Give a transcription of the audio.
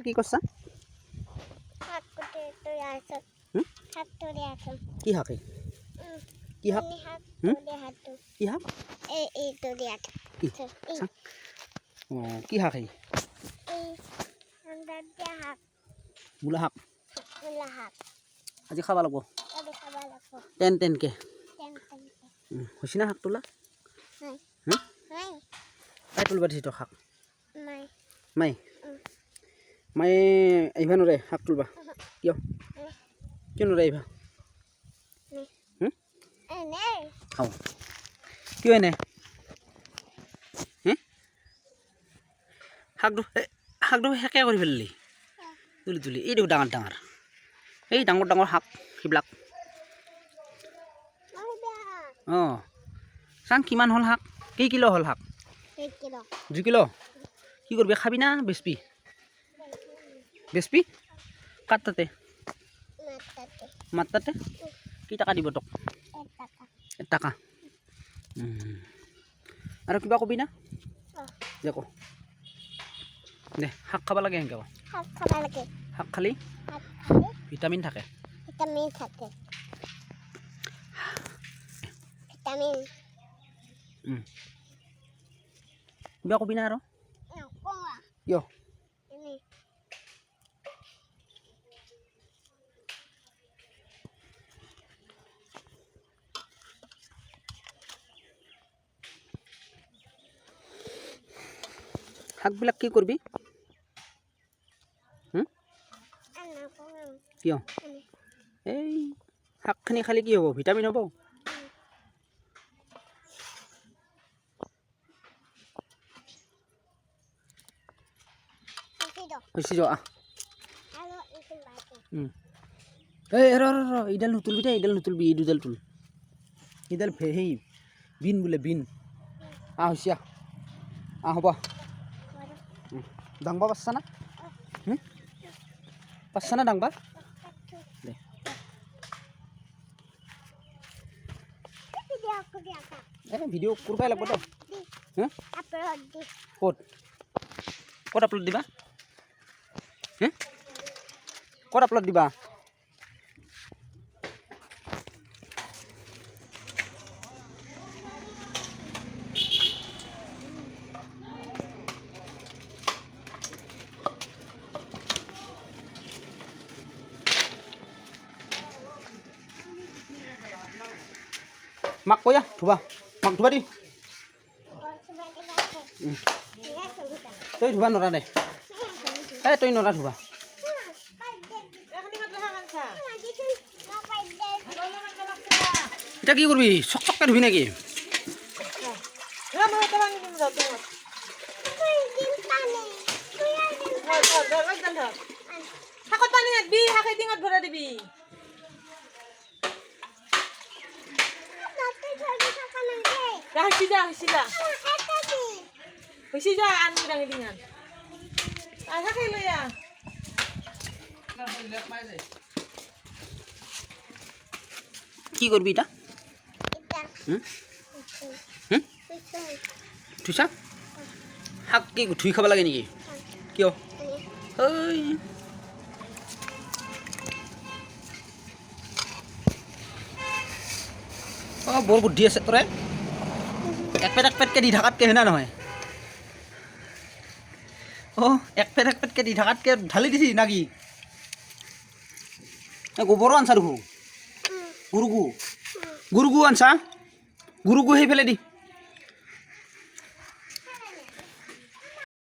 কি করছা কি হাকে কি হাক কি হাক কি হাক মূলা হাক আজি খাবা লাগব টেন টেনকে হৈছে না শাক তোলা তাই তুলিব দিছে তো শাক মাই মাই আহিবা নোৰে শাক তুলিবা কিয় কিয় নোৰে আহিবা খাওঁ কিয় এনে শাকটো শেষে কৰি পেলালি তুলি তুলি এই দেখো ডাঙৰ ডাঙৰ এই ডাঙৰ ডাঙৰ শাক সেইবিলাক অঁ চাং কিমান হ'ল শাক কেই কিলো হ'ল শাক 2 কিলো কি করবি খাবি না বেচবি বেচবি কার তাতে মার তাতে কি টাকা দিব তোক 1 টাকা আৰু কিবা কবি না দে ক দে শাক খাব লাগে হেনকে শাক খালি ভিটামিন থাকে কিবা কবি না আৰু কিয় শাকবিলাক কি করবি কিয় এই শাকখিনি খালি কি হ'ব ভিটামিন হ'ব হৈছে যা এই ৰ এইডাল নুতুলবি দে এইডাল নুতুলবি এই দুডাল তুল এইডাল সেই বিন বোলে বিন হৈছে হ'ব দাংবা পাচ্ছা না পাচ্ছা না দাংবা দে ভিডিঅ' কৰবাই লাগব দে ক'ত আপলোড দিবা ক'ত আপলোড দিবা মাক কয়া ধুবা মাক ধুবা দি তই ধুবা নৰা দে এই তই নৰা ধুবা এতিয়া কি কৰিবি চক চককৈ ধুবি নেকি শাকত পানী নাদবি শাকে টিঙত ভৰাই দিবি হৈছি যা আনি ডাঙি দিঙান শাকে লৈ আ কি করবি এটা ধুইছা শাক কি ধুই খাব লাগে নেকি কিয় বৰ বুদ্ধি আছে তোৰে এক পেটকে দি থাকাতকে হয় না নহয় এক পেটকে দি থাকাতকে ঢালি দিছি নাকি গোবৰো আনছা দেখো গুৰুগু আনছা গুৰুগু সেই ফেলে দি